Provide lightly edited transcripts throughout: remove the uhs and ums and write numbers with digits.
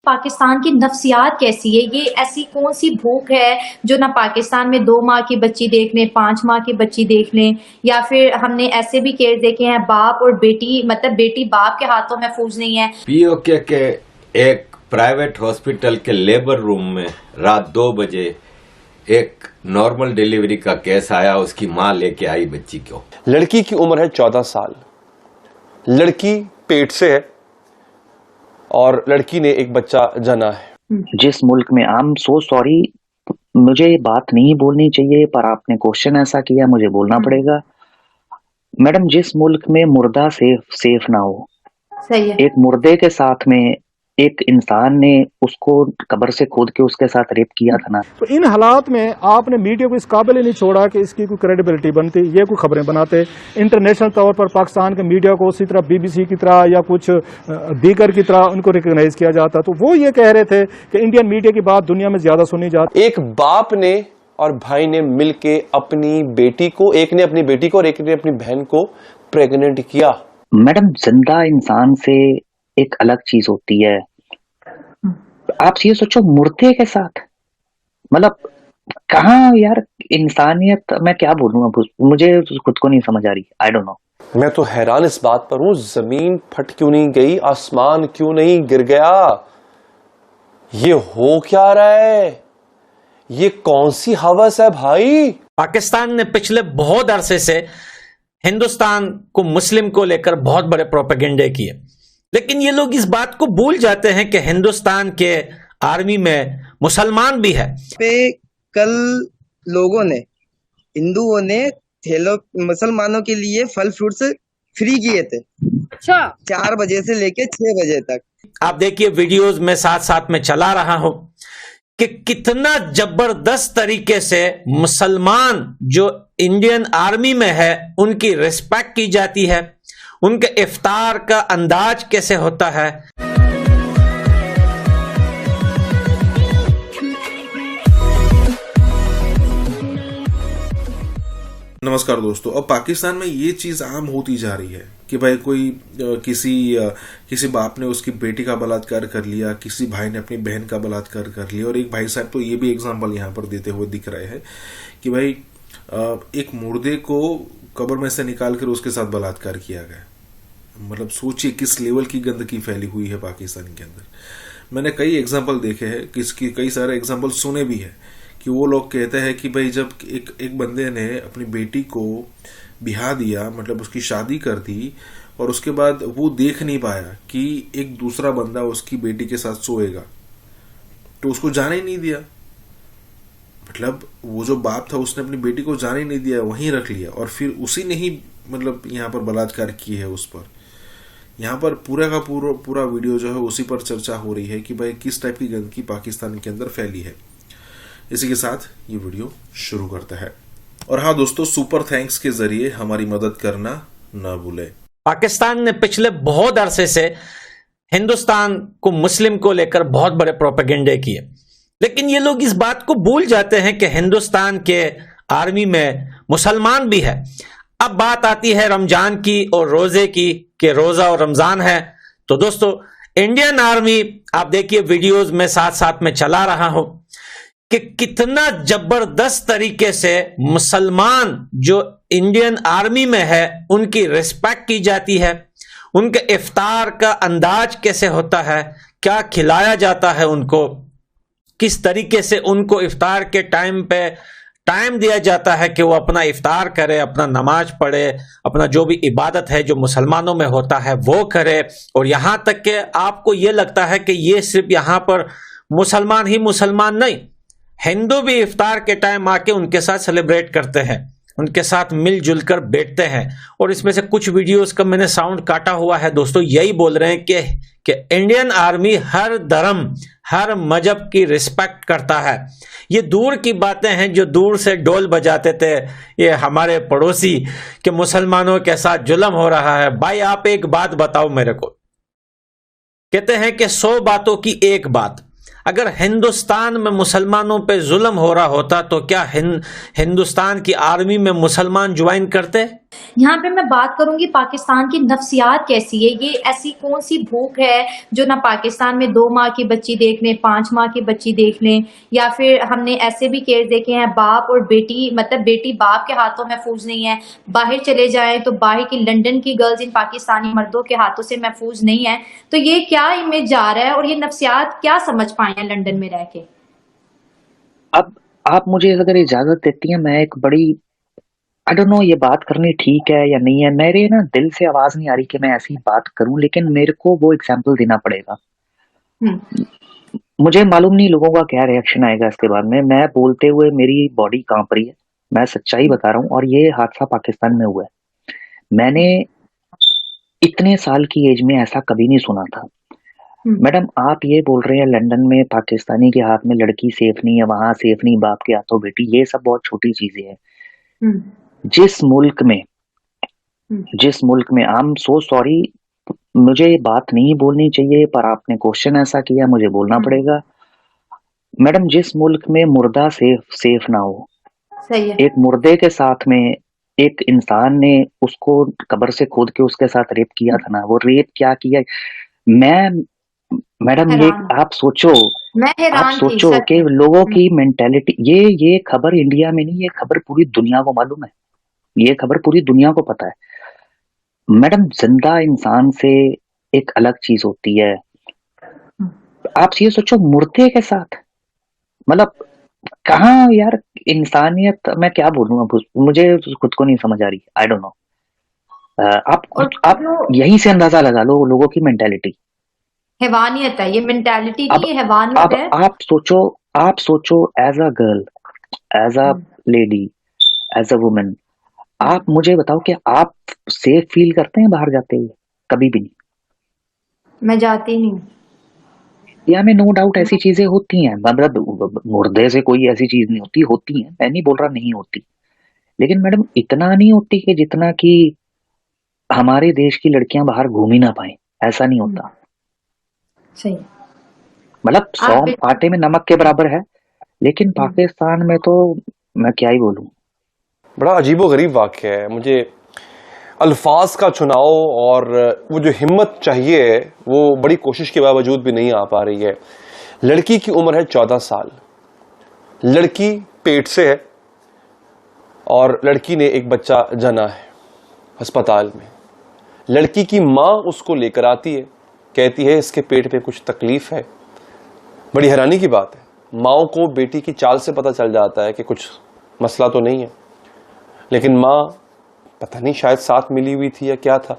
पाकिस्तान की नफ्सियात कैसी है? ये ऐसी कौन सी भूख है जो ना पाकिस्तान में 2 माह की बच्ची देख लें, 5 माह की बच्ची देख लें, या फिर हमने ऐसे भी केस देखे हैं बाप और बेटी, मतलब बेटी बाप के हाथों महफूज नहीं है। पीओके के एक प्राइवेट हॉस्पिटल के लेबर रूम में रात 2 बजे एक नॉर्मल डिलीवरी का केस आया। उसकी माँ लेके आई बच्ची को। लड़की की उम्र है 14 साल। लड़की पेट से है और लड़की ने एक बच्चा जना है। जिस मुल्क में आई एम सो सॉरी, मुझे ये बात नहीं बोलनी चाहिए पर आपने क्वेश्चन ऐसा किया, मुझे बोलना पड़ेगा। मैडम, जिस मुल्क में मुर्दा सेफ ना हो, सही है। एक मुर्दे के साथ में एक इंसान ने उसको कब्र से खोद के उसके साथ रेप किया था ना। तो इन हालात में आपने मीडिया को इस काबिल ही नहीं छोड़ा कि इसकी कोई क्रेडिबिलिटी बनती, ये कोई खबरें बनाते। इंटरनेशनल तौर पर पाकिस्तान के मीडिया को उसी तरह बीबीसी की तरह या कुछ दीगर की तरह उनको रिकॉग्नाइज किया जाता। तो वो ये कह रहे थे कि इंडियन मीडिया की बात दुनिया में ज्यादा सुनी जाती। एक बाप ने और भाई ने मिलके अपनी बेटी को, एक ने अपनी बेटी को और एक ने अपनी बहन को प्रेग्नेंट किया। मैडम, जिंदा इंसान से एक अलग चीज होती है। आप ये सोचो, मुर्दे के साथ, मतलब कहाँ यार इंसानियत। मैं क्या बोलूं, अब मुझे खुद को नहीं समझ आ रही। I don't know. मैं तो हैरान इस बात पर हूं, जमीन फट क्यों नहीं गई, आसमान क्यों नहीं गिर गया। ये हो क्या रहा है, ये कौन सी हवस है भाई। पाकिस्तान ने पिछले बहुत अरसे से हिंदुस्तान को, मुस्लिम को लेकर बहुत बड़े प्रोपेगेंडे किए, लेकिन ये लोग इस बात को भूल जाते हैं कि हिंदुस्तान के आर्मी में मुसलमान भी है। पे कल लोगों ने, हिंदुओं ने मुसलमानों के लिए फल फ्रूट्स फ्री किए थे। अच्छा, 4 बजे से लेके 6 बजे तक। आप देखिए वीडियोस में साथ साथ में चला रहा हूं कि कितना जबरदस्त तरीके से मुसलमान जो इंडियन आर्मी में है उनकी रिस्पेक्ट की जाती है, उनके इफ्तार का अंदाज कैसे होता है। नमस्कार दोस्तों, अब पाकिस्तान में ये चीज आम होती जा रही है कि भाई कोई किसी बाप ने उसकी बेटी का बलात्कार कर लिया, किसी भाई ने अपनी बहन का बलात्कार कर लिया। और एक भाई साहब तो ये भी एग्जांपल यहाँ पर देते हुए दिख रहे हैं कि भाई एक मुर्दे को कब्र में से निकाल कर उसके साथ बलात्कार किया गया। मतलब सोचिए किस लेवल की गंदगी फैली हुई है पाकिस्तान के अंदर। मैंने कई एग्जांपल देखे हैं, किसकी कई सारे एग्जांपल सुने भी है कि वो लोग कहते हैं कि भाई जब एक बंदे ने अपनी बेटी को बिहा दिया, मतलब उसकी शादी कर दी, और उसके बाद वो देख नहीं पाया कि एक दूसरा बंदा उसकी बेटी के साथ सोएगा, तो उसको जाने ही नहीं दिया। मतलब वो जो बाप था उसने अपनी बेटी को जाने नहीं दिया, वहीं रख लिया, और फिर उसी ने ही मतलब यहाँ पर बलात्कार किए है उस पर। यहाँ पर पूरा का पूरा वीडियो जो है उसी पर चर्चा हो रही है कि भाई किस टाइप की गंदगी पाकिस्तान के अंदर फैली है। इसी के साथ ये वीडियो शुरू करता है। और हाँ दोस्तों, सुपर थैंक्स के जरिए हमारी मदद करना ना भूले। पाकिस्तान ने पिछले बहुत अरसे से हिंदुस्तान को, मुस्लिम को लेकर बहुत बड़े प्रोपेगेंडे किए, लेकिन ये लोग इस बात को भूल जाते हैं कि हिंदुस्तान के आर्मी में मुसलमान भी है। अब बात आती है रमजान की और रोजे की कि रोजा और रमजान है। तो दोस्तों, इंडियन आर्मी, आप देखिए वीडियोस में साथ साथ में चला रहा हूं कि कितना जबरदस्त तरीके से मुसलमान जो इंडियन आर्मी में है उनकी रिस्पेक्ट की जाती है, उनके इफ्तार का अंदाज कैसे होता है, क्या खिलाया जाता है उनको, किस तरीके से उनको इफ्तार के टाइम पे टाइम दिया जाता है कि वो अपना इफ्तार करे, अपना नमाज पढ़े, अपना जो भी इबादत है जो मुसलमानों में होता है वो करे। और यहां तक कि आपको ये लगता है कि ये सिर्फ यहां पर मुसलमान ही मुसलमान नहीं, हिंदू भी इफ्तार के टाइम आके उनके साथ सेलिब्रेट करते हैं, उनके साथ मिलजुल कर बैठते हैं। और इसमें से कुछ वीडियोस का मैंने साउंड काटा हुआ है दोस्तों, यही बोल रहे हैं कि इंडियन आर्मी हर धर्म, हर मजहब की रिस्पेक्ट करता है। ये दूर की बातें हैं जो दूर से ढोल बजाते थे ये हमारे पड़ोसी कि मुसलमानों के साथ जुल्म हो रहा है। भाई आप एक बात बताओ मेरे को, कहते हैं कि 100 बातों की एक बात। अगर हिंदुस्तान में मुसलमानों पे जुल्म हो रहा होता तो क्या हिंदुस्तान की आर्मी में मुसलमान ज्वाइन करते? यहाँ पे मैं बात करूंगी पाकिस्तान की नफ्सियात कैसी है। ये ऐसी कौन सी भूख है जो ना पाकिस्तान में 2 माह की बच्ची देख लें, 5 माह की बच्ची देख लें, या फिर हमने ऐसे भी केस देखे हैं बाप और बेटी, मतलब बेटी बाप के हाथों महफूज नहीं है, बाहर चले जाएं तो बाहर की लंदन की गर्ल्स इन पाकिस्तानी मर्दों के हाथों से महफूज नहीं है। तो ये क्या इमेज जा रहा है और ये नफ्सियात क्या समझ पाए हैं लंदन में रह के? अब आप मुझे अगर इजाजत देती हैं, मैं एक बड़ी आई डोंट नो ये बात करनी ठीक है या नहीं है। मेरे ना दिल से आवाज नहीं आ रही कि मैं ऐसी बात करूं, लेकिन मेरे को वो एग्जाम्पल देना पड़ेगा। मुझे मालूम नहीं लोगों का क्या रिएक्शन आएगा इसके बाद में। मैं बोलते हुए मेरी बॉडी कांप रही है, मैं सच्चाई बता रहा हूँ। और ये हादसा पाकिस्तान में हुआ है। मैंने इतने साल की एज में ऐसा कभी नहीं सुना था। मैडम आप ये बोल रहे हैं लंदन में पाकिस्तानी के हाथ में लड़की सेफ नहीं है, वहां सेफ नहीं, बाप के हाथों बेटी, ये सब बहुत छोटी चीजें हैं। जिस मुल्क में आई एम सो सॉरी, मुझे ये बात नहीं बोलनी चाहिए, पर आपने क्वेश्चन ऐसा किया, मुझे बोलना पड़ेगा। मैडम जिस मुल्क में मुर्दा सेफ ना हो, सही है। एक मुर्दे के साथ में एक इंसान ने उसको कब्र से खोद के उसके साथ रेप किया था ना, वो रेप क्या किया। मैडम ये आप सोचो, मैं हैरान थी सच कि लोगों की मेंटेलिटी, ये खबर इंडिया में नहीं, ये खबर पूरी दुनिया को मालूम है, ये खबर पूरी दुनिया को पता है। मैडम जिंदा इंसान से एक अलग चीज होती है। आप ये सोचो मुर्दे के साथ, मतलब कहाँ यार इंसानियत, मैं क्या बोलूं, अब मुझे खुद को नहीं समझ आ रही। I don't know. आप यहीं से अंदाजा लगा लो लोगों की मेंटेलिटी। हैवानियत है ये, मेंटालिटी नहीं, हैवानियत है। आप सोचो as a girl, as a lady, as a woman, आप मुझे बताओ कि आप सेफ फील करते हैं बाहर जाते हुए? कभी भी नहीं। मैं जाती नहीं। या में नो डाउट ऐसी चीजें होती हैं, मतलब मुर्दे से कोई ऐसी चीज नहीं होती, होती है, मैं नहीं बोल रहा नहीं होती, लेकिन मैडम इतना नहीं होती कि जितना कि हमारे देश की लड़कियां बाहर घूम ही ना पाए, ऐसा नहीं होता। सही, मतलब 100 आटे में नमक के बराबर है, लेकिन पाकिस्तान में तो मैं क्या ही बोलूं। बड़ा अजीबोगरीब वाक़या है। मुझे अल्फाज का चुनाव और वो जो हिम्मत चाहिए वो बड़ी कोशिश के बावजूद भी नहीं आ पा रही है। लड़की की उम्र है 14 साल, लड़की पेट से है और लड़की ने एक बच्चा जना है अस्पताल में। लड़की की माँ उसको लेकर आती है, कहती है इसके पेट पे कुछ तकलीफ है। बड़ी हैरानी की बात है, माँ को बेटी की चाल से पता चल जाता है कि कुछ मसला तो नहीं है, लेकिन माँ पता नहीं शायद साथ मिली हुई थी या क्या था।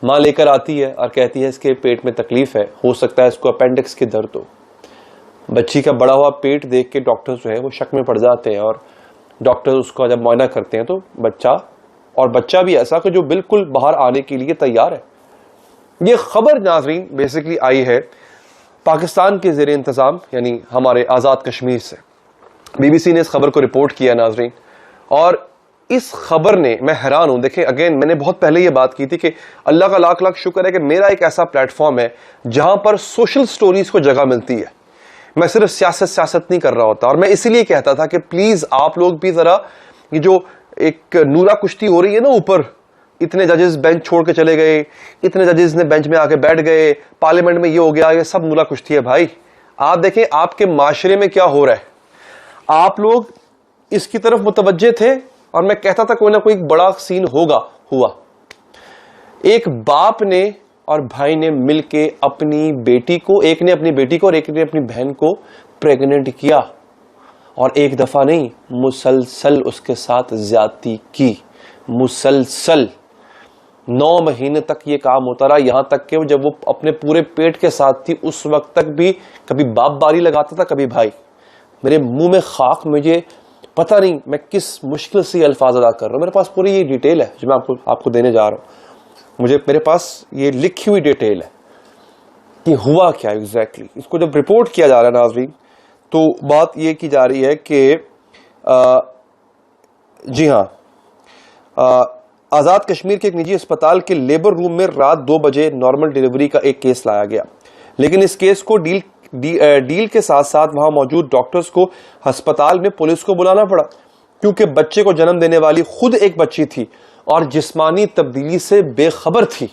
माँ लेकर आती है और कहती है इसके पेट में तकलीफ है, हो सकता है इसको अपेंडिक्स की दर्द हो। बच्ची का बड़ा हुआ पेट देख के डॉक्टर जो है वो शक में पड़ जाते हैं और डॉक्टर उसका जब मुआयना करते हैं तो बच्चा भी ऐसा कि जो बिल्कुल बाहर आने के लिए तैयार है। ये खबर नाज़रीन बेसिकली आई है पाकिस्तान के ज़ेरे इंतज़ाम यानी हमारे आज़ाद कश्मीर से। BBC ने इस खबर को रिपोर्ट किया नाज़रीन, और इस खबर ने, मैं हैरान हूं। देखें अगेन, मैंने बहुत पहले ये बात की थी कि अल्लाह का लाख लाख शुक्र है कि मेरा एक ऐसा प्लेटफॉर्म है जहां पर सोशल स्टोरीज को जगह मिलती है। मैं सिर्फ सियासत नहीं कर रहा होता, और मैं इसीलिए कहता था कि प्लीज आप लोग भी जरा, ये जो एक नूरा कुश्ती हो रही है ना ऊपर, इतने जजेस बेंच छोड़ के चले गए, इतने जजेस ने बेंच में आके बैठ गए, पार्लियामेंट में ये हो गया, ये सब नूरा कुश्ती है भाई। आप देखें आपके माशरे में क्या हो रहा है, आप लोग इसकी तरफ मुतवज्जे थे, और मैं कहता था कोई ना कोई बड़ा सीन हुआ। एक बाप ने और भाई ने मिलके अपनी बेटी को, एक ने अपनी बेटी को और एक ने अपनी बहन को प्रेग्नेंट किया, और एक दफा नहीं, मुसलसल उसके साथ ज्यादती की। मुसलसल 9 महीने तक ये काम होता रहा, यहां तक कि जब वो अपने पूरे पेट के साथ थी उस वक्त तक भी कभी बाप बारी लगाता था, कभी भाई। मेरे मुंह में खाक, मुझे पता नहीं मैं किस मुश्किल से अल्फाज अदा कर रहा हूं। मेरे पास पूरी ये डिटेल है जो मैं आपको देने जा रहा हूं। मेरे पास ये लिखी हुई डिटेल है कि हुआ क्या एग्जैक्टली। इसको जब रिपोर्ट किया जा रहा है नाज़रीन, तो बात ये की जा रही है कि जी हाँ, आज़ाद कश्मीर के एक निजी अस्पताल के लेबर रूम में रात 2 बजे नॉर्मल डिलीवरी का एक केस लाया गया, लेकिन इस केस को डील के साथ साथ वहां मौजूद डॉक्टर्स को अस्पताल में पुलिस को बुलाना पड़ा, क्योंकि बच्चे को जन्म देने वाली खुद एक बच्ची थी और जिस्मानी तब्दीली से बेखबर थी।